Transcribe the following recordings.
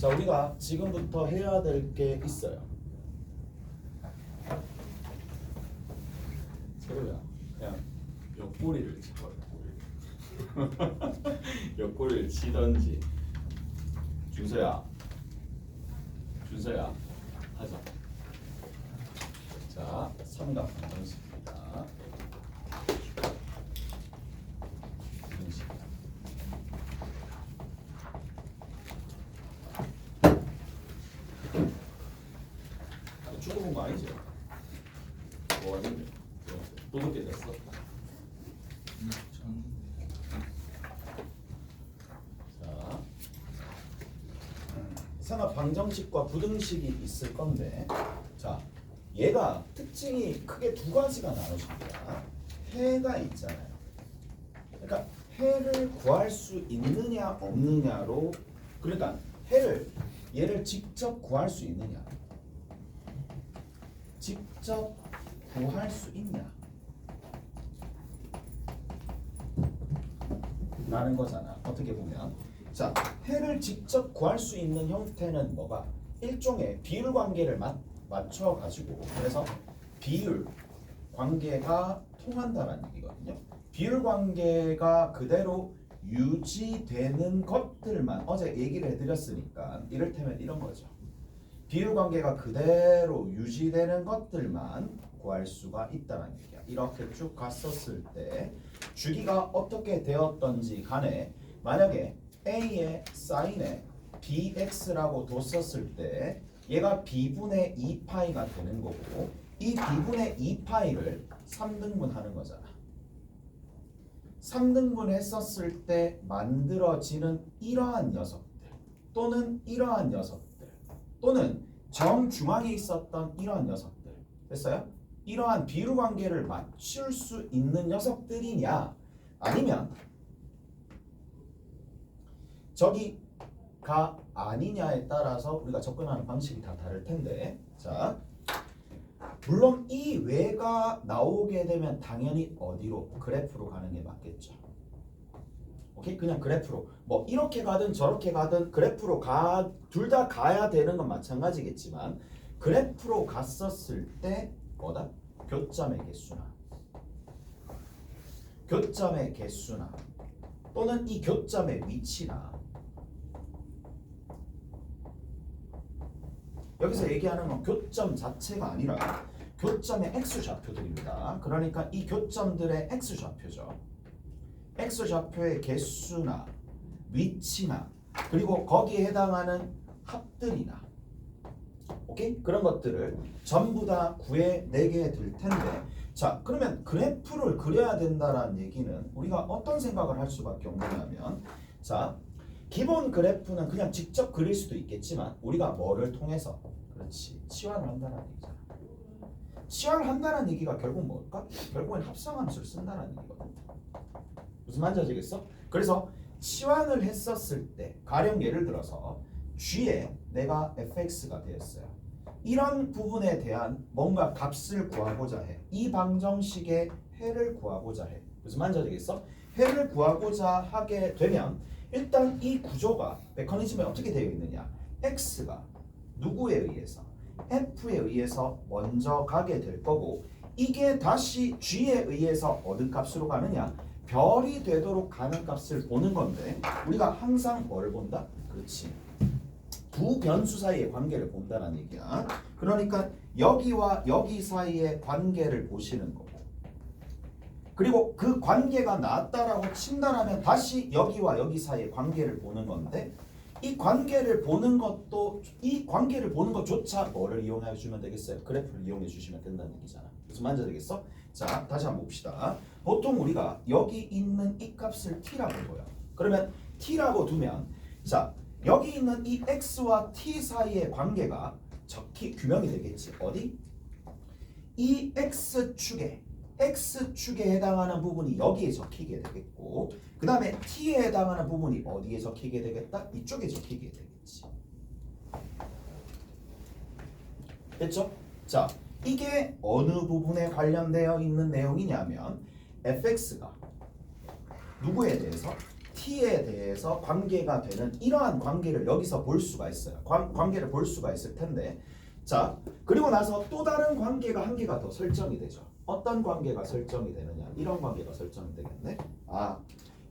자, 우리가 지금부터 해야 될 게 있어요. 세로야, 그냥 옆구리를 치거든. 옆구리를 치던지. 준서야, 하자. 자, 삼각 방정식입니다. 방정식. 축구 본 거 아니지? 뭐 아닌데? 또 늦게 됐어? 자, 삼각 방정식과 부등식이 있을 건데, 자, 얘가 특징이 크게 두 가지가 나눠집니다. 해가 있잖아요. 그러니까 해를 구할 수 있느냐 없느냐로, 그러니까 얘를 직접 구할 수 있느냐, 직접 구할 수 있냐 라는 거잖아. 어떻게 보면, 자, 해를 직접 구할 수 있는 형태는 뭐가? 일종의 비율 관계를 맞춰 가지고, 그래서 비율 관계가 통한다는 얘기거든요. 비율 관계가 그대로 유지되는 것들만, 어제 얘기를 해드렸으니까 이를테면 이런 거죠. 비율 관계가 그대로 유지되는 것들만 구할 수가 있다는 얘기야. 이렇게 쭉 갔었을 때 주기가 어떻게 되었던지 간에, 만약에 A의 사인에 bx라고 뒀었을 때 얘가 b분의 2파이가 되는 거고, 이 b분의 2파이를 3등분 하는 거잖아. 3등분 했었을 때 만들어지는 이러한 녀석들, 또는 이러한 녀석들, 또는 정중앙에 있었던 이러한 녀석들, 됐어요? 이러한 비율 관계를 맞출 수 있는 녀석들이냐, 아니면 저기가 아니냐에 따라서 우리가 접근하는 방식이 다 다를 텐데, 자, 물론 이 외가 나오게 되면 당연히 어디로? 그래프로 가는 게 맞겠죠. 오케이? 그냥 그래프로, 뭐 이렇게 가든 저렇게 가든 그래프로 둘 다 가야 되는 건 마찬가지겠지만, 그래프로 갔었을 때 뭐다? 교점의 개수나 또는 이 교점의 위치나, 여기서 얘기하는 건 교점 자체가 아니라 교점의 X좌표들입니다. 그러니까 이 교점들의 X좌표죠. X좌표의 개수나 위치나, 그리고 거기에 해당하는 합들이나, 오케이? 그런 것들을 전부 다 구해내게 될 텐데, 자, 그러면 그래프를 그려야 된다는 얘기는 우리가 어떤 생각을 할 수밖에 없느냐면, 자, 기본 그래프는 그냥 직접 그릴 수도 있겠지만 우리가 뭐를 통해서, 그렇지, 치환을 한다는 얘기잖아. 치환을 한다는 얘기가 결국 뭘까? 결국엔 합성함수를 쓴다는 얘기거든. 무슨 말인지 아시겠어? 그래서 치환을 했었을 때, 가령 예를 들어서 g에 내가 fx가 되었어요. 이런 부분에 대한 뭔가 값을 구하고자 해. 이 방정식의 해를 구하고자 해. 무슨 말인지 아시겠어? 해를 구하고자 하게 되면 일단 이 구조가, 메커니즘에 어떻게 되어 있느냐, x가 누구에 의해서? f에 의해서 먼저 가게 될 거고, 이게 다시 g에 의해서 어느 값으로 가느냐, 별이 되도록 가는 값을 보는 건데, 우리가 항상 뭘 본다? 그렇지, 두 변수 사이의 관계를 본다는 얘기야. 그러니까 여기와 여기 사이의 관계를 보시는 거고, 그리고 그 관계가 나왔다라고 친다라면 다시 여기와 여기 사이의 관계를 보는 건데, 이 관계를 보는 것조차 뭐를 이용해 주면 되겠어요? 그래프를 이용해 주시면 된다는 얘기잖아. 무슨 말인지 알겠어? 자, 다시 한번 봅시다. 보통 우리가 여기 있는 이 값을 t라고 둬요. 그러면 t라고 두면, 자, 여기 있는 이 x와 t 사이의 관계가 규명이 되겠지. 어디? 이 x축에 해당하는 부분이 여기에 적히게 되겠고, 그 다음에 t에 해당하는 부분이 어디에 적히게 되겠다? 이쪽에 적히게 되겠지. 됐죠? 자, 이게 어느 부분에 관련되어 있는 내용이냐면, fx가 누구에 대해서? t에 대해서 관계가 되는 이러한 관계를 여기서 볼 수가 있어요. 관계를 볼 수가 있을 텐데, 자, 그리고 나서 또 다른 관계가 한 개가 더 설정이 되죠. 어떤 관계가 설정이 되느냐? 이런 관계가 설정이 되겠네. 아,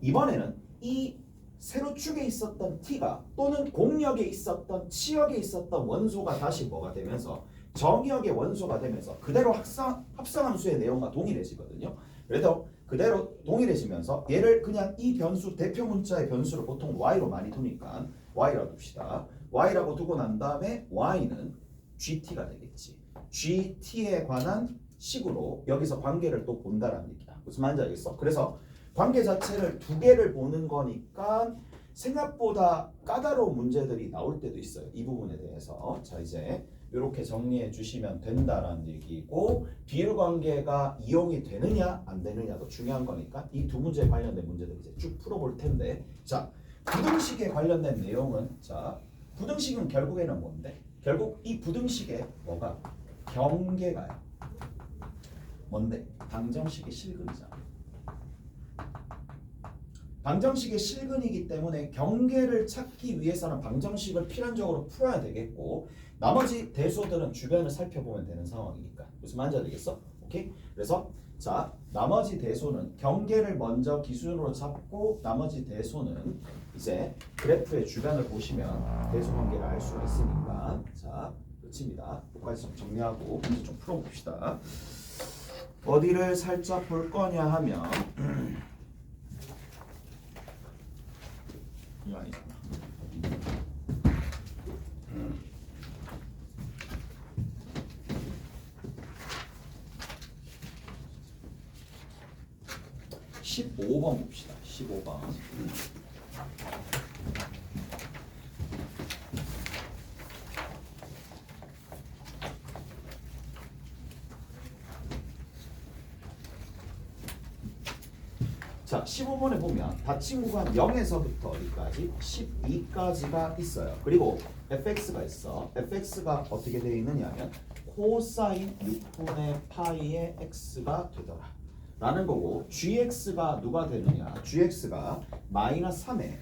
이번에는 이 세로축에 있었던 t가 또는 공역에 있었던 치역에 있었던 원소가 다시 뭐가 되면서 정역의 원소가 되면서 그대로 합성함수의 내용과 동일해지거든요. 그래도 그대로 동일해지면서 얘를 그냥 이 변수 대표 문자의 변수를 보통 y로 많이 두니까 y라고 둡시다. y라고 두고 난 다음에 y는 gt가 되겠지. gt에 관한 식으로 여기서 관계를 또 본다라는 얘기야. 무슨 말인지 알겠어? 그래서 관계 자체를 두 개를 보는 거니까 생각보다 까다로운 문제들이 나올 때도 있어요. 이 부분에 대해서. 자, 이제 이렇게 정리해 주시면 된다라는 얘기고, 비율 관계가 이용이 되느냐 안 되느냐도 중요한 거니까 이 두 문제에 관련된 문제들 이제 쭉 풀어볼 텐데, 자, 부등식에 관련된 내용은, 자, 부등식은 결국에는 뭔데? 결국 이 부등식에 뭐가? 경계가요. 뭔데? 방정식의 실근이잖아. 방정식의 실근이기 때문에 경계를 찾기 위해서는 방정식을 필연적으로 풀어야 되겠고, 나머지 대소들은 주변을 살펴보면 되는 상황이니까. 무슨 말인지 알겠어? 오케이? 그래서 자, 나머지 대소는 경계를 먼저 기준으로 잡고, 나머지 대소는 이제 그래프의 주변을 보시면 대소 관계를 알 수가 있으니까. 자, 끝입니다. 여기까지 좀 정리하고 문제 좀 풀어봅시다. 어디를 살짝 볼 거냐 하면 이거 아니잖아. 15번 봅시다. 15번. 자, 15번에 보면 닫힌 구간 0에서부터 어디까지? 12까지가 있어요. 그리고 fx가 있어. fx가 어떻게 되어 있느냐면 코사인 6분의 파이의 x가 되더라 라는 거고, gx가 누가 되느냐? gx가 마이너스 3의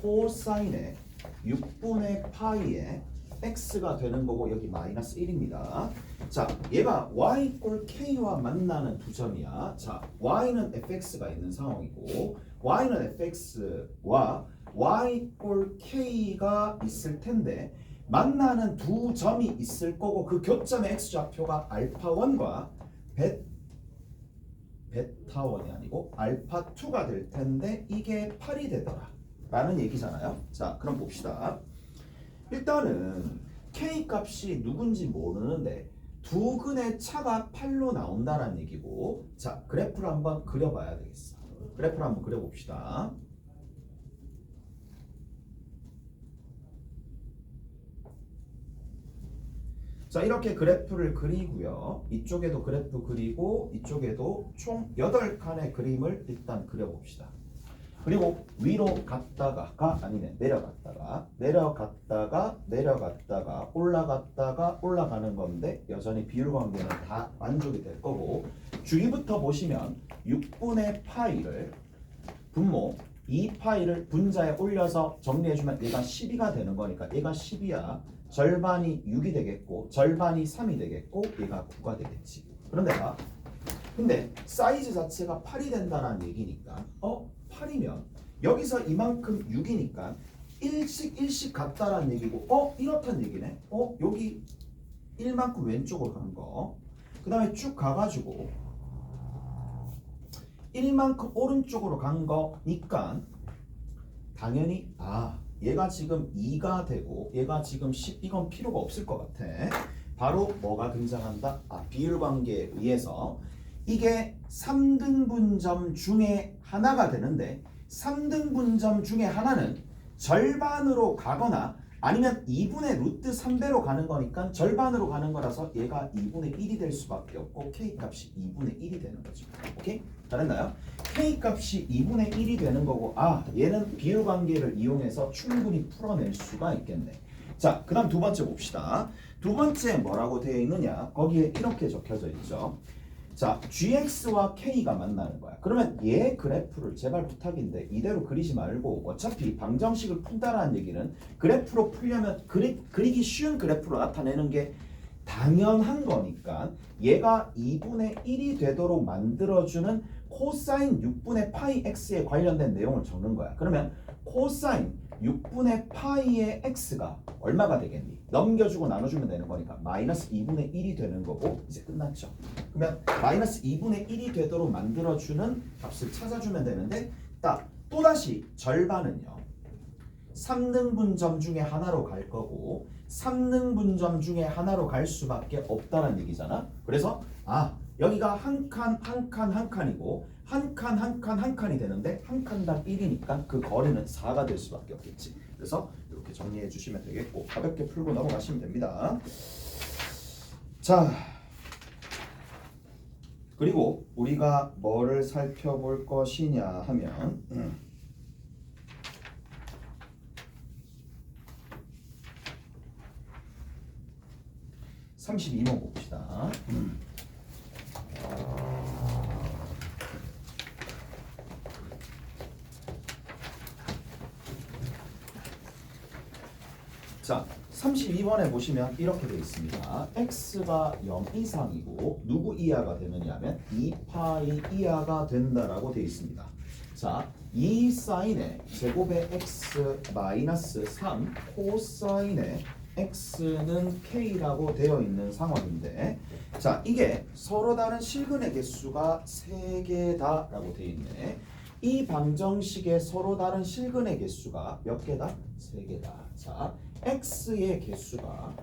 코사인의 6분의 파이의 x가 되는 거고, 여기 마이너스 1입니다. 자, 얘가 y 꼴 k와 만나는 두 점이야. 자, y는 fx가 있는 상황이고, y는 fx와 y 꼴 k가 있을 텐데 만나는 두 점이 있을 거고, 그 교점의 x좌표가 알파1과 베타1이 아니고 알파2가 될 텐데 이게 8이 되더라 라는 얘기잖아요. 자, 그럼 봅시다. 일단은 k 값이 누군지 모르는데 두 근의 차가 8로 나온다는 얘기고, 자, 그래프를 한번 그려봐야 되겠어. 그래프를 한번 그려봅시다. 자, 이렇게 그래프를 그리고요. 이쪽에도 그래프 그리고 이쪽에도 총 8칸의 그림을 일단 그려봅시다. 그리고 위로 갔다가 아니네, 내려갔다가 올라갔다가 올라가는 건데 여전히 비율 관계는 다 만족이 될 거고, 주기부터 보시면 6분의 파이를 분모 2파이를 분자에 올려서 정리해주면 얘가 12가 되는 거니까 얘가 10이야. 절반이 6이 되겠고 절반이 3이 되겠고 얘가 9가 되겠지. 근데 사이즈 자체가 8이 된다는 얘기니까 8이면 여기서 이만큼 6이니까 1씩 같다라는 얘기고, 이렇단 얘기네. 여기 1만큼 왼쪽으로 가는 거, 그 다음에 쭉 가가지고 1만큼 오른쪽으로 간 거니까 당연히 얘가 지금 2가 되고 얘가 지금 10, 이건 필요가 없을 것 같아. 바로 뭐가 등장한다? 비율 관계에 의해서 이게 3등분점 중에 하나가 되는데, 3등분점 중에 하나는 절반으로 가거나 아니면 2분의 루트 3배로 가는 거니까 절반으로 가는 거라서 얘가 2분의 1이 될 수밖에 없고 k 값이 2분의 1이 되는 거죠. 오케이? 잘했나요? k 값이 2분의 1이 되는 거고, 얘는 비율 관계를 이용해서 충분히 풀어낼 수가 있겠네. 자, 그 다음 두 번째 봅시다. 두 번째 뭐라고 되어 있느냐? 거기에 이렇게 적혀져 있죠. 자, gx와 k가 만나는 거야. 그러면 얘 그래프를 제발 부탁인데 이대로 그리지 말고 어차피 방정식을 푼다라는 얘기는 그래프로 풀려면 그리기 쉬운 그래프로 나타내는 게 당연한 거니까 얘가 2분의 1이 되도록 만들어주는 코사인 6분의 파이 x에 관련된 내용을 적는 거야. 그러면 코사인 6분의 파이의 x가 얼마가 되겠니? 넘겨주고 나눠주면 되는 거니까 마이너스 2분의 1이 되는 거고 이제 끝났죠. 그러면 마이너스 2분의 1이 되도록 만들어주는 값을 찾아주면 되는데 딱 또다시 절반은요 3등분점 중에 하나로 갈 거고 3등분점 중에 하나로 갈 수밖에 없다는 얘기잖아. 그래서 여기가 한 칸 한 칸 한 칸이고 한 칸 한 칸 한 칸이 되는데 한 칸당 1이니까 그 거리는 4가 될 수밖에 없겠지. 그래서 이렇게 정리해 주시면 되겠고 가볍게 풀고 넘어가시면 됩니다. 자, 그리고 우리가 뭐를 살펴볼 것이냐 하면 32번 봅시다. 자, 32번에 보시면 이렇게 되어 있습니다. x가 0 이상이고 누구 이하가 되느냐 하면 2파이 이하가 된다라고 되어 있습니다. 자, 2 사인의 제곱의 x 마이너스 3 코사인의 x는 k라고 되어 있는 상황인데 자, 이게 서로 다른 실근의 개수가 3개다 라고 되어 있네. 이 방정식의 서로 다른 실근의 개수가 몇 개다? 3개다. 자, x의 개수가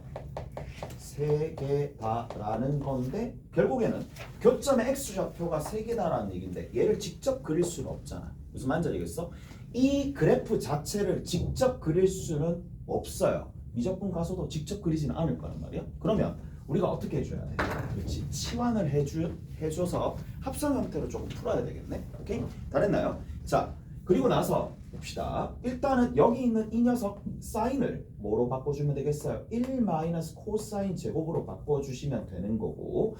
3개다라는 건데 결국에는 교점의 x좌표가 3개다라는 얘기인데 얘를 직접 그릴 수는 없잖아. 무슨 말인지 알겠어? 이 그래프 자체를 직접 그릴 수는 없어요. 미적분 가서도 직접 그리지는 않을 거란 말이야. 그러면 우리가 어떻게 해줘야 돼? 그렇지. 치환을 해줘서 합성 형태로 조금 풀어야 되겠네. 오케이? 다 됐나요? 자, 그리고 나서 봅시다. 일단은 여기 있는 이 녀석 사인을 뭐로 바꿔주면 되겠어요? 1 마이너스 코사인 제곱으로 바꿔주시면 되는 거고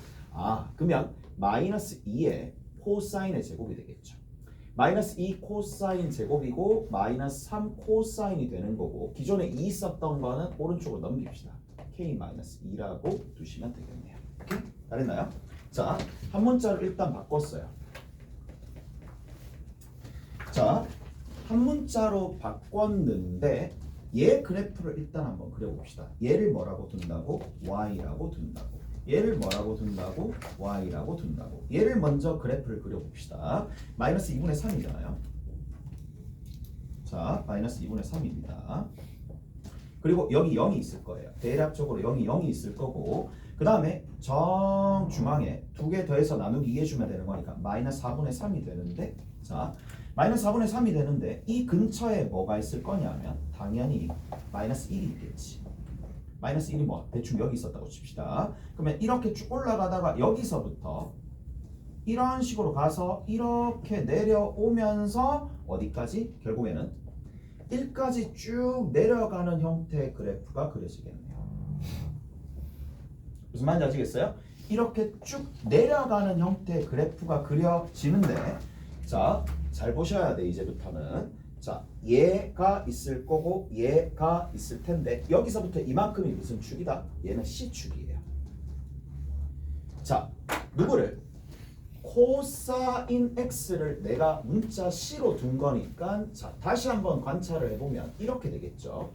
그러면 마이너스 2의 코사인의 제곱이 되겠죠. 마이너스 2 코사인 제곱이고 마이너스 3 코사인이 되는 거고 기존에 2 있었던 거는 오른쪽으로 넘깁시다. k 마이너스 2라고 두시면 되겠네요. 오케이? 다 됐나요? 자, 한 문자를 일단 바꿨어요. 자, 한 문자로 바꿨는데 얘 그래프를 일단 한번 그려봅시다. 얘를 뭐라고 둔다고? y라고 둔다고. 얘를 뭐라고 둔다고? y라고 둔다고. 얘를 먼저 그래프를 그려봅시다. 마이너스 2분의 3이잖아요. 자, 마이너스 2분의 3입니다. 그리고 여기 0이 있을 거예요. 대략적으로 0이 있을 거고 그 다음에 정중앙에 2개 더해서 나누기 2 해주면 되는 거니까 마이너스 4분의 3이 되는데 자, 마이너스 4분의 3이 되는데 이 근처에 뭐가 있을 거냐 하면 당연히 마이너스 1이 있겠지. 마이너스 1이 뭐 대충 여기 있었다고 칩시다. 그러면 이렇게 쭉 올라가다가 여기서부터 이런 식으로 가서 이렇게 내려오면서 어디까지? 결국에는 1까지 쭉 내려가는 형태의 그래프가 그려지겠네요. 무슨 말인지 아시겠어요? 이렇게 쭉 내려가는 형태의 그래프가 그려지는데 자, 잘 보셔야 돼. 이제부터는 자, 얘가 있을 거고 얘가 있을 텐데 여기서부터 이만큼이 무슨 축이다? 얘는 C축이에요. 자, 누구를? 코사인 X를 내가 문자 C로 둔 거니까 자, 다시 한번 관찰을 해보면 이렇게 되겠죠.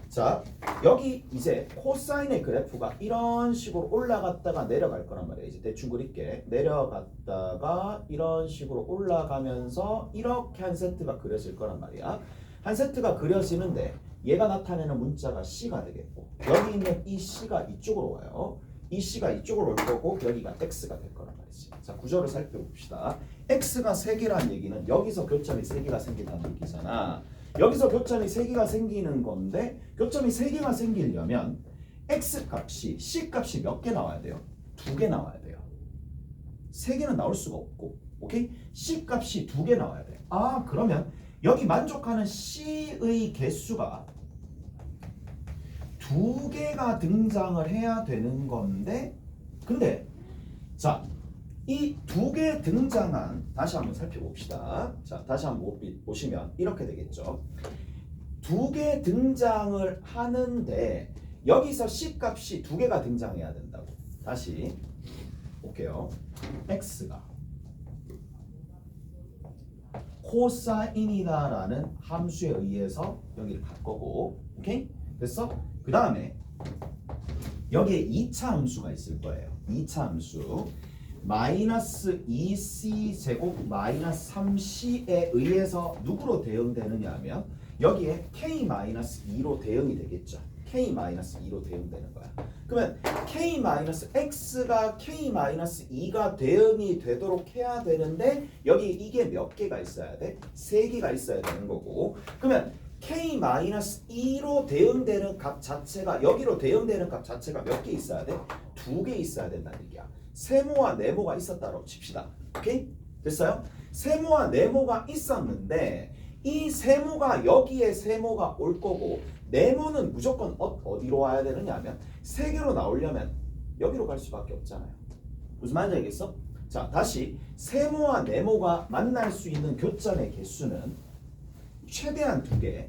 자, 여기 이제 코사인의 그래프가 이런 식으로 올라갔다가 내려갈 거란 말이에요. 이제 대충 그릴게. 내려갔다가 이런 식으로 올라가면서 이렇게 한 세트가 그려질 거란 말이야. 한 세트가 그려지는데 얘가 나타내는 문자가 C가 되겠고 여기 있는 이 C가 이쪽으로 와요. 이 C가 이쪽으로 올 거고 여기가 X가 될 거란 말이지. 자, 구조를 살펴봅시다. X가 3개란 얘기는 여기서 교점이 3개가 생긴다는 얘기잖아. 여기서 교점이 3개가 생기는 건데 교점이 3개가 생기려면 X값이 C값이 몇 개 나와야 돼요? 2개 나와야 돼요. 3개는 나올 수가 없고 오케이? C값이 2개 나와야 돼. 그러면 여기 만족하는 C의 개수가 2개가 등장을 해야 되는 건데 근데 자 이 두 개 등장한 다시 한번 살펴봅시다. 자, 다시 한번 보시면 이렇게 되겠죠. 두 개 등장을 하는데 여기서 C 값이 두 개가 등장해야 된다고. 다시 볼게요. x가 코사인이다라는 함수에 의해서 여기를 갈 거고, 오케이? 됐어? 그 다음에 여기에 2차 함수가 있을 거예요. 2차 함수 마이너스 2c 제곱 마이너스 3c에 의해서 누구로 대응되느냐 하면 여기에 k-2로 대응이 되겠죠. k-2로 대응되는 거야. 그러면 k-x가 k-2가 대응이 되도록 해야 되는데 여기 이게 몇 개가 있어야 돼? 3개가 있어야 되는 거고, 그러면 k-2로 대응되는 값 자체가 여기로 대응되는 값 자체가 몇 개 있어야 돼? 2개 있어야 된다는 얘기야. 세모와 네모가 있었다고 칩시다. 오케이? 됐어요? 세모와 네모가 있었는데 이 세모가 여기에 세모가 올 거고 네모는 무조건 어디로 와야 되느냐 하면 3개로 나오려면 여기로 갈 수밖에 없잖아요. 무슨 말인지 알겠어? 자, 다시 세모와 네모가 만날 수 있는 교점의 개수는 최대한 2개,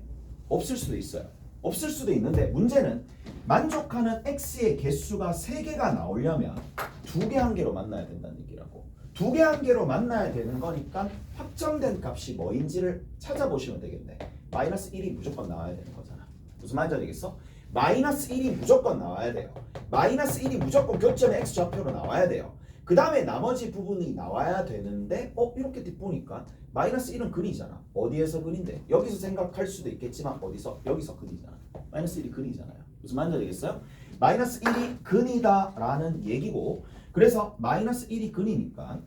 없을 수도 있어요. 없을 수도 있는데 문제는 만족하는 x의 개수가 3개가 나오려면 2개 한 개로 만나야 된다는 얘기라고. 2개 한 개로 만나야 되는 거니까 확정된 값이 뭐인지를 찾아보시면 되겠네. 마이너스 1이 무조건 나와야 되는 거잖아. 무슨 말인지 알겠어? 마이너스 1이 무조건 나와야 돼요. 마이너스 1이 무조건 교점의 x좌표로 나와야 돼요. 그 다음에 나머지 부분이 나와야 되는데 이렇게 뒷보니까 마이너스 1은 근이잖아. 어디에서 근인데? 여기서 생각할 수도 있겠지만 어디서? 여기서 근이잖아. 마이너스 1이 근이잖아요. 무슨 말인지 알겠어요? 마이너스 1이 근이다라는 얘기고, 그래서 마이너스 1이 근이니까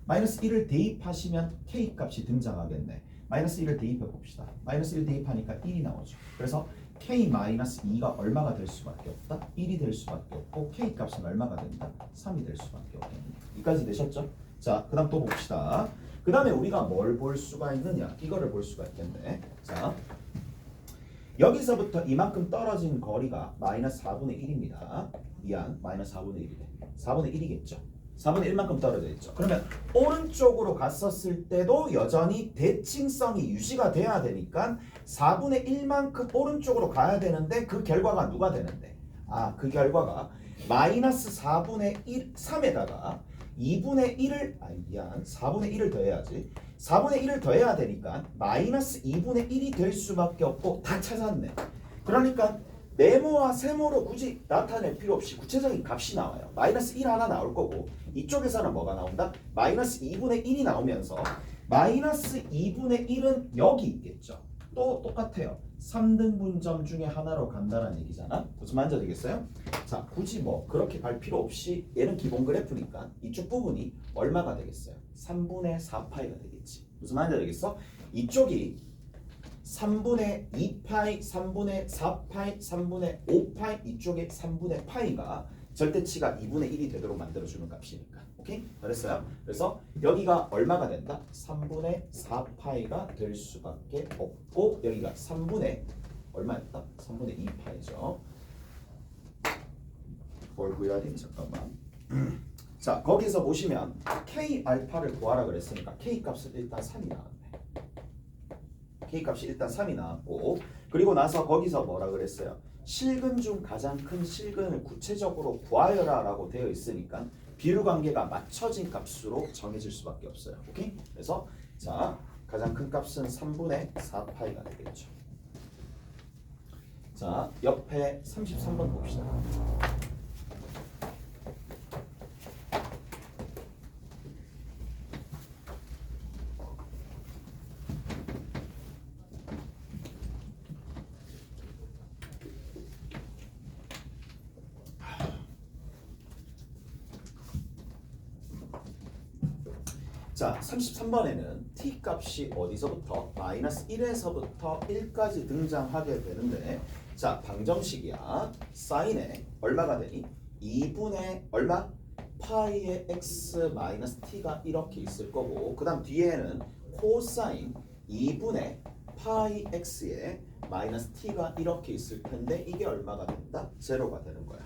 마이너스 1을 대입하시면 K값이 등장하겠네. 마이너스 1을 대입해 봅시다. 마이너스 1 대입하니까 1이 나오죠. 그래서 K-2가 얼마가 될 수밖에 없다? 1이 될 수밖에 없고 K값은 얼마가 된다? 3이 될 수밖에 없겠네. 여기까지 되셨죠? 자, 그 다음 또 봅시다. 그 다음에 우리가 뭘 볼 수가 있느냐? 이거를 볼 수가 있겠네. 자, 여기서부터 이만큼 떨어진 거리가 마이너스 4분의 1입니다. 미안, 마이너스 4분의 1이래. 4분의 1이겠죠. 4분의 1만큼 떨어져 있죠. 그러면 오른쪽으로 갔었을 때도 여전히 대칭성이 유지가 돼야 되니까 4분의 1만큼 오른쪽으로 가야 되는데 그 결과가 누가 되는데? 그 결과가 마이너스 4분의 1, 3에다가 2분의 1을, 미안, 4분의 1을 더해야지. 4분의 1을 더해야 되니까 마이너스 2분의 1이 될 수밖에 없고 다 찾았네. 그러니까 네모와 세모로 굳이 나타낼 필요 없이 구체적인 값이 나와요. 마이너스 1 하나 나올 거고 이쪽에서는 뭐가 나온다? 마이너스 2분의 1이 나오면서 마이너스 2분의 1은 여기 있겠죠. 또 똑같아요. 3등분점 중에 하나로 간다는 얘기잖아. 무슨 말인지 알겠어요? 자, 굳이 뭐 그렇게 갈 필요 없이 얘는 기본 그래프니까 이쪽 부분이 얼마가 되겠어요? 3분의 4파이가 되겠지. 무슨 말인지 알겠어? 이쪽이 3분의 2파이, 3분의 4파이, 3분의 5파이, 이쪽에 3분의 파이가 절대치가 2분의 1이 되도록 만들어주는 값이니까. 오케이? 잘했어요? 그래서 여기가 얼마가 된다? 3분의 4파이가 될 수밖에 없고 여기가 3분의 얼마였다? 3분의 2파이죠. 뭘 구해야 되니? 잠깐만. 자, 거기서 보시면 K 알파를 구하라 그랬으니까 K 값은 일단 3이 나왔네. K값이 일단 3이 나왔고, 그리고 나서 거기서 뭐라 그랬어요? 실근 중 가장 큰 실근을 구체적으로 구하여라 라고 되어 있으니까 비율관계가 맞춰진 값으로 정해질 수밖에 없어요. 오케이? 그래서 자, 가장 큰 값은 3분의 4파이가 되겠죠. 자, 옆에 33번 봅시다. 자, 33번에는 t 값이 어디서부터 마이너스 1에서부터 1까지 등장하게 되는데, 자, 방정식이야. 사인에 얼마가 되니? 2분의 얼마? 파이의 x 마이너스 t가 이렇게 있을 거고, 그 다음 뒤에는 코사인 2분의 파이 x의 마이너스 t가 이렇게 있을 텐데 이게 얼마가 된다? 제로가 되는 거야.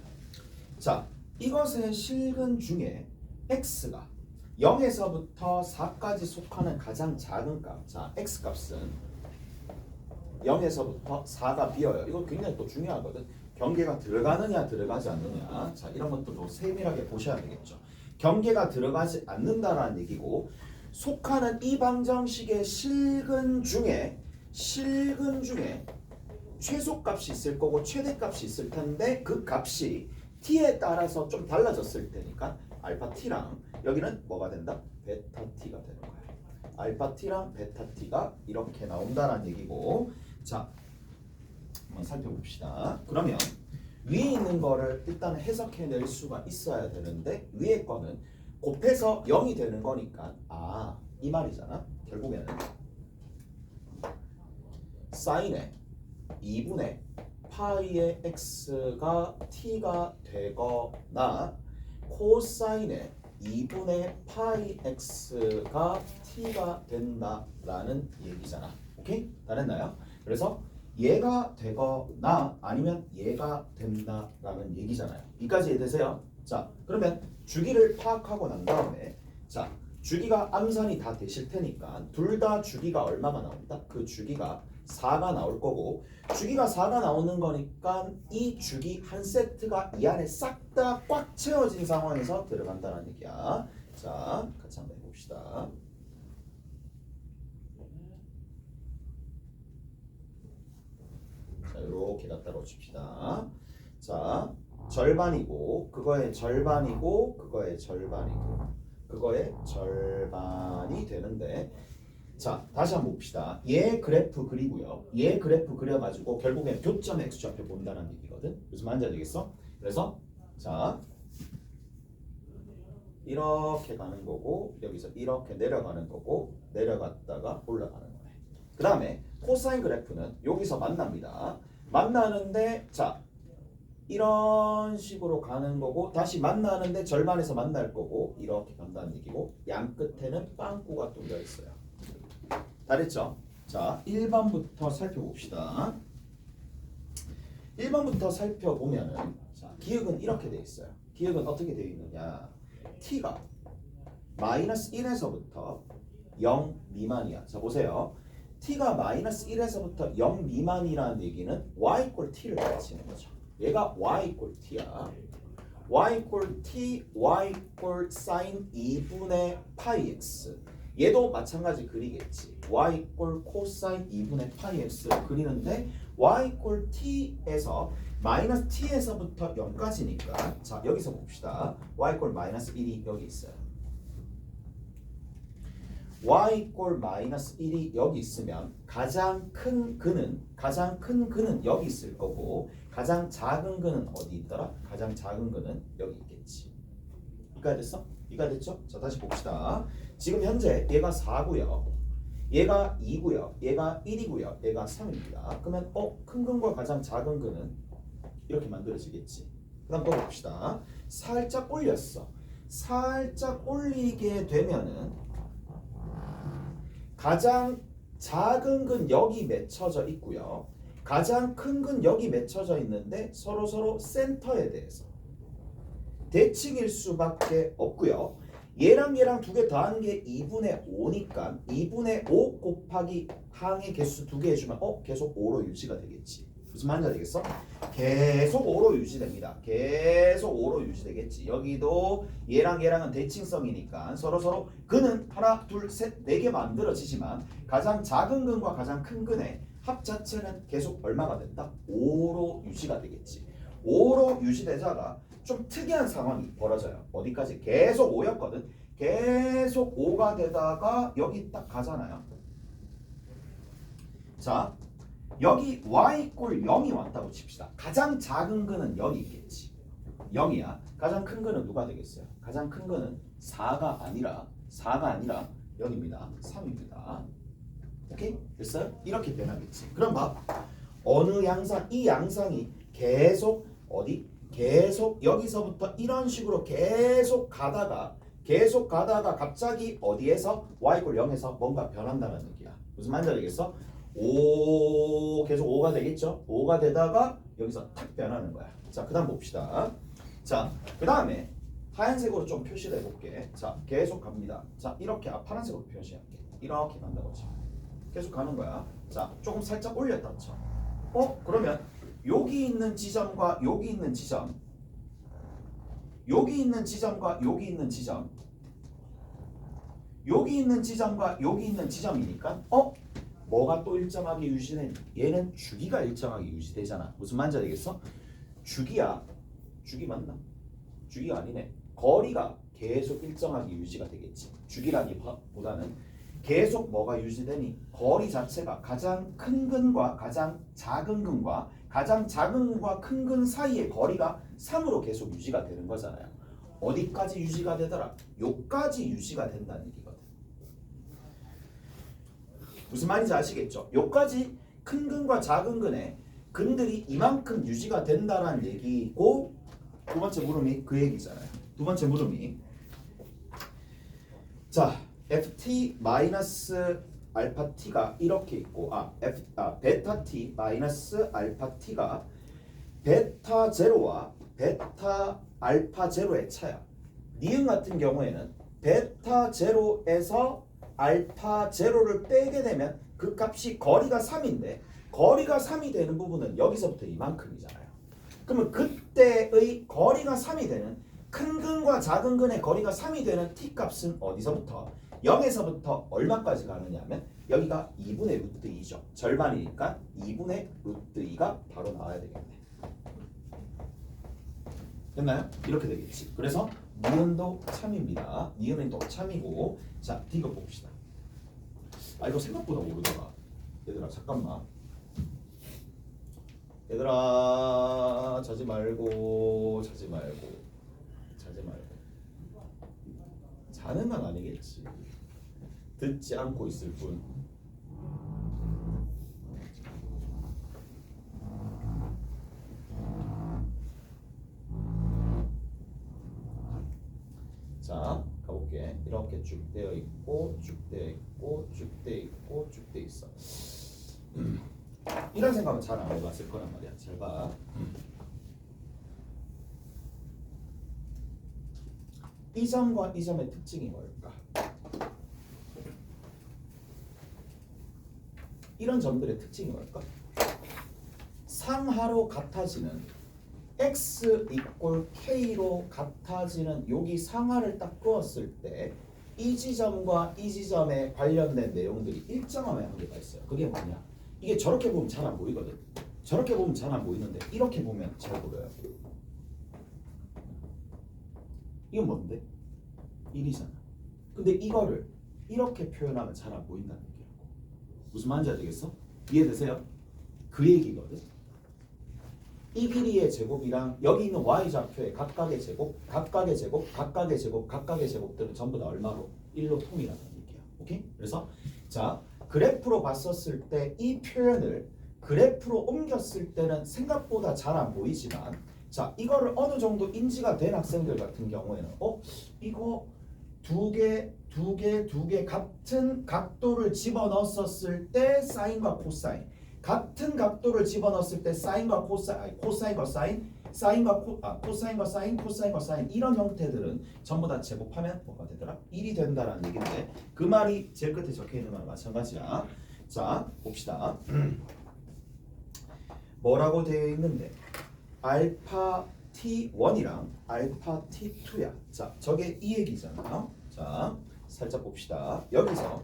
자, 이것의 실근 중에 x가 0에서부터 4까지 속하는 가장 작은 값. 자, x값은 0에서부터 4가 비어요. 이거 굉장히 또 중요하거든. 경계가 들어가느냐 들어가지 않느냐. 자, 이런 것도 세밀하게 보셔야 되겠죠. 경계가 들어가지 않는다라는 얘기고, 속하는 이 방정식의 실근 중에 최소값이 있을 거고 최대값이 있을 텐데, 그 값이 t에 따라서 좀 달라졌을 테니까 알파 t랑 여기는 뭐가 된다? 베타 t가 되는 거야. 알파 t랑 베타 t가 이렇게 나온다는 얘기고, 자, 한번 살펴봅시다. 그러면 위에 있는 거를 일단 해석해낼 수가 있어야 되는데, 위에 거는 곱해서 0이 되는 거니까 이 말이잖아. 결국에는 사인의 2분의 파이의 x가 t가 되거나 코사인의 2분의 파이 x가 t가 된다라는 얘기잖아. 오케이? 다 됐나요? 그래서 얘가 되거나 아니면 얘가 된다라는 얘기잖아요. 이까지 이해되세요? 자, 그러면 주기를 파악하고 난 다음에, 자, 주기가 암산이 다 되실 테니까 둘 다 주기가 얼마가 나온다? 그 주기가 4가 나올 거고, 주기가 4가 나오는 거니까 이 주기 한 세트가 이 안에 싹 다 꽉 채워진 상황에서 들어간다는 얘기야. 자, 같이 한번 해봅시다. 자, 이렇게 갖다 놓칩시다. 자, 절반이고 그거의 절반이고 그거의 절반이고 그거의 절반이 되는데, 자, 다시 한번 봅시다. 얘 그래프 그리고요. 얘 그래프 그려가지고 결국엔 교점 x좌표 본다는 얘기거든. 무슨 말인지 알겠어? 그래서 자, 이렇게 가는 거고 여기서 이렇게 내려가는 거고 내려갔다가 올라가는 거네. 그 다음에 코사인 그래프는 여기서 만납니다. 만나는데 자, 이런 식으로 가는 거고 다시 만나는데 절반에서 만날 거고 이렇게 간다는 얘기고, 양 끝에는 빵꾸가 뚫려 있어요. 다 됐죠? 자, 1번부터 살펴봅시다. 1번부터 살펴보면은, 자, 기억은 이렇게 돼 있어요. 기억은 어떻게 되어 있느냐? t가 마이너스 1에서부터 0 미만이야. 자, 보세요. t가 마이너스 1에서부터 0 미만이라는 얘기는 y 이퀄 t를 가르치는 거죠. 얘가 y 이퀄 t야. y 이퀄 t, y 이퀄 sin 2분의 파이 x. 얘도 마찬가지 그리겠지. y 이퀄 코사인 2분의 파이 x를 그리는데, y 이퀄 t에서 마이너스 t에서부터 0까지니까, 자, 여기서 봅시다. y 이퀄 마이너스 1이 여기 있어요. y 이퀄 마이너스 1이 여기 있으면 가장 큰 근은 여기 있을 거고, 가장 작은 근은 어디 있더라? 가장 작은 근은 여기 있겠지. 이해가 됐어? 이해가 됐죠? 자, 다시 봅시다. 지금 현재 얘가 4고요. 얘가 2고요. 얘가 1이고요. 얘가 3입니다. 그러면 큰 근과 가장 작은 근은 이렇게 만들어지겠지. 그 다음 또 봅시다. 살짝 올렸어. 살짝 올리게 되면은 가장 작은 근 여기 맺혀져 있고요. 가장 큰 근 여기 맺혀져 있는데 서로 센터에 대해서 대칭일 수밖에 없고요. 얘랑 두 개 더하는 게 2분의 5니까 2분의 5 곱하기 항의 개수 2개 해주면 계속 5로 유지가 되겠지. 무슨 말인지 알겠어? 계속 5로 유지됩니다. 계속 5로 유지되겠지. 여기도 얘랑은 대칭성이니까 서로 근은 하나, 둘, 셋, 4개 만들어지지만 가장 작은 근과 가장 큰 근의 합 자체는 계속 얼마가 된다? 5로 유지가 되겠지. 5로 유지되다가 좀 특이한 상황이 벌어져요. 어디까지? 계속 5였거든. 계속 5가 되다가 여기 딱 가잖아요. 자, 여기 y 이꼴 0이 왔다고 칩시다. 가장 작은 근은 여기 있겠지. 0이야. 가장 큰 근은 누가 되겠어요? 가장 큰 근은 4가 아니라 여기입니다. 3입니다. 오케이? 됐어요? 이렇게 변하겠지. 그럼 봐. 어느 양상, 이 양상이 계속 어디? 계속 여기서부터 이런 식으로 계속 가다가 갑자기 어디에서 y 이꼴 0에서 뭔가 변한다는 얘기야. 무슨 말인지 알겠어? 5 계속 5가 되겠죠? 5가 되다가 여기서 탁 변하는 거야. 자, 그 다음 봅시다. 자, 그 다음에 하얀색으로 좀 표시를 해볼게. 자, 계속 갑니다. 자, 이렇게 파란색으로 표시할게. 이렇게 간다고 쳐. 계속 가는 거야. 자, 조금 살짝 올렸다 쳐. 그러면 여기 있는 지점과 여기 있는 지점, 여기 있는 지점과 여기 있는 지점, 여기 있는 지점과 여기 있는 지점이니까 뭐가 또 일정하게 유지되니? 얘는 주기가 일정하게 유지되잖아. 무슨 말인지 알겠어? 주기야. 주기 맞나? 주기가 아니네. 거리가 계속 일정하게 유지가 되겠지. 주기라기보다는 계속 뭐가 유지되니? 거리 자체가 가장 큰 근과 가장 작은 근과 가장 작은 근과 큰 근 사이의 거리가 3으로 계속 유지가 되는 거잖아요. 어디까지 유지가 되더라? 요까지 유지가 된다는 얘기거든. 무슨 말인지 아시겠죠? 요까지 큰 근과 작은 근의 근들이 이만큼 유지가 된다는 얘기고, 두 번째 물음이 그 얘기잖아요. 두 번째 물음이 자, ft 마이너스 알파 t가 이렇게 있고, 베타 t 마이너스 알파 t가 베타 제로와 베타 알파 제로의 차야. 니은 같은 경우에는 베타 제로에서 알파 제로를 빼게 되면 그 값이 거리가 3인데, 거리가 3이 되는 부분은 여기서부터 이만큼이잖아요. 그러면 그때의 거리가 3이 되는 큰 근과 작은 근의 거리가 3이 되는 t 값은 어디서부터? 0에서부터 얼마까지 가느냐 하면 여기가 2분의 루트 2죠. 절반이니까 2분의 루트 2가 바로 나와야 되겠네. 됐나요? 이렇게 되겠지. 그래서 니은도 참입니다. 니은은 또 참이고. 자, D거 봅시다. 이거 생각보다 모르더라. 얘들아 잠깐만. 얘들아 자지 말고 자는 건 아니겠지. 듣지 않고 있을 뿐. 자, 가볼게. 이렇게 쭉 되어 있고, 쭉 되어 있고, 쭉 되어 있고, 쭉 되어 있어. 이런 생각은 잘 안 해봤을 거란 말이야. 잘 봐. 이 점과 이 점의 특징이 뭘까? 이런 점들의 특징이 뭘까? 상하로 같아지는 x 이꼴 k로 같아지는 여기 상하를 딱 그었을 때 이 지점과 이 지점에 관련된 내용들이 일정한 한계가 있어요. 그게 뭐냐? 이게 저렇게 보면 잘 안 보이거든. 저렇게 보면 잘 안 보이는데 이렇게 보면 잘 보여요. 이건 뭔데? 1이잖아. 근데 이거를 이렇게 표현하면 잘 안 보인다는 얘기라고. 무슨 말인지 알겠어? 이해되세요? 그 얘기거든. 이 길이의 제곱이랑 여기 있는 y좌표의 각각의 제곱, 각각의 제곱, 각각의 제곱, 각각의 제곱들은 전부 다 얼마로? 1로 통일하는 얘기야. 오케이? 그래서 자, 그래프로 봤었을 때 이 표현을 그래프로 옮겼을 때는 생각보다 잘 안 보이지만, 자, 이거를 어느 정도 인지가 된 학생들 같은 경우에는 이거 두 개 같은 각도를 집어넣었을 때 사인과 코사인, 같은 각도를 집어넣었을 때 사인과 코사인, 코사인과 사인, 코사인과 사인, 코사인과 사인, 이런 형태들은 전부 다 제곱하면 뭐가 되더라? 1이 된다라는 얘기인데, 그 말이 제일 끝에 적혀있는 말과 마찬가지야. 자, 봅시다. 뭐라고 되어 있는데 알파 t1이랑 알파 t2야. 자, 저게 이 얘기잖아요. 자, 살짝 봅시다. 여기서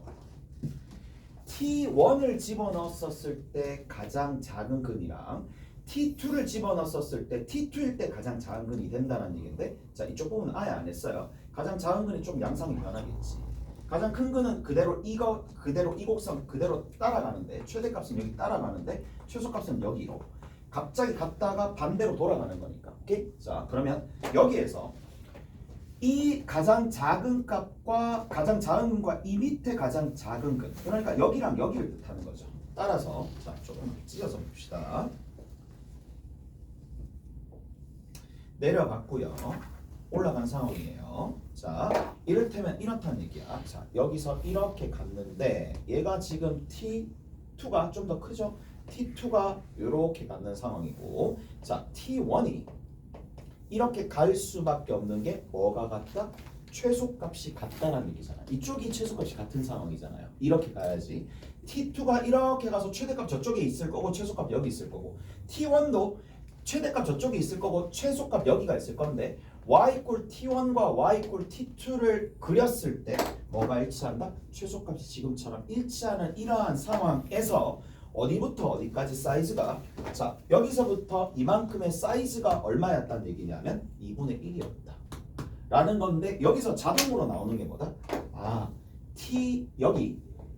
t1을 집어넣었을 때 가장 작은 근이랑 t2를 집어넣었을 때 t2일 때 가장 작은 근이 된다는 얘기인데, 자, 이쪽 부분은 아예 안 했어요. 가장 작은 근이 좀 양상이 변하겠지. 가장 큰 근은 그대로 이 곡선 그대로 따라가는데, 최대값은 여기 따라가는데 최소값은 여기로 갑자기 갔다가 반대로 돌아가는 거니까. 오케이? 자, 그러면 여기에서 이 가장 작은 값과 가장 작은 근과 이 밑에 가장 작은 근, 그러니까 여기랑 여기를 뜻하는 거죠. 따라서 자, 조금 찢어서 봅시다. 내려갔고요. 올라간 상황이에요. 자, 이를테면 이렇다는 얘기야. 자, 여기서 이렇게 갔는데 얘가 지금 T2가 좀 더 크죠? T2가 이렇게 갖는 상황이고, 자, T1이 이렇게 갈 수밖에 없는 게 뭐가 같다? 최소값이 같다라는 얘기잖아. 이쪽이 최소값이 같은 상황이잖아요. 이렇게 가야지. T2가 이렇게 가서 최대값 저쪽에 있을 거고 최소값 여기 있을 거고 T1도 최대값 저쪽에 있을 거고 최소값 여기가 있을 건데 y 꼴 T1과 y 꼴 T2를 그렸을 때 뭐가 일치한다? 최소값이 지금처럼 일치하는 이러한 상황에서 어디부터 어디까지 사이즈가 자 여기서부터 이만큼의 사이즈가 얼마였다는 얘기냐면 2분의 1이었다 라는 건데 여기서 자동으로 나오는 게 뭐다? 아 T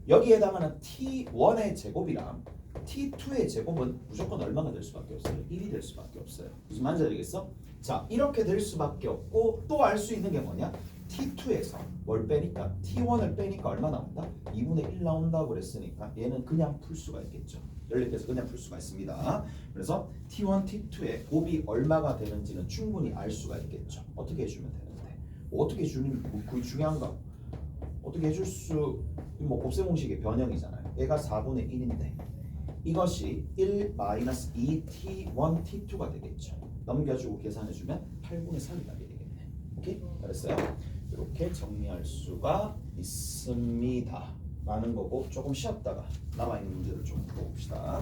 여기에 해당하는 T1의 제곱이랑 T2의 제곱은 무조건 얼마가 될 수밖에 없어요? 1이 될 수밖에 없어요. 무슨 말인지 알겠어? 자 이렇게 될 수밖에 없고 또 알 수 있는 게 뭐냐? T2에서 뭘 빼니까 T1을 빼니까 얼마 나온다? 2분의 1 나온다고 그랬으니까 얘는 그냥 풀 수가 있겠죠. 연립해서 그냥 풀 수가 있습니다. 그래서 T1, T2의 곱이 얼마가 되는지는 충분히 알 수가 있겠죠. 어떻게 해주면 되는데 어떻게 해주는 그게 중요한가? 어떻게 해줄 수 뭐 곱셈 공식의 변형이잖아요. 얘가 4분의 1인데 이것이 1 마이너스 2t1 t2가 되겠죠. 넘겨주고 계산해주면 8분의 3이 나게 되겠네. 오케이? 알았어요? 이렇게 정리할 수가 있습니다. 라는 거고 조금 쉬었다가 남아있는 문제를 좀 풀어봅시다.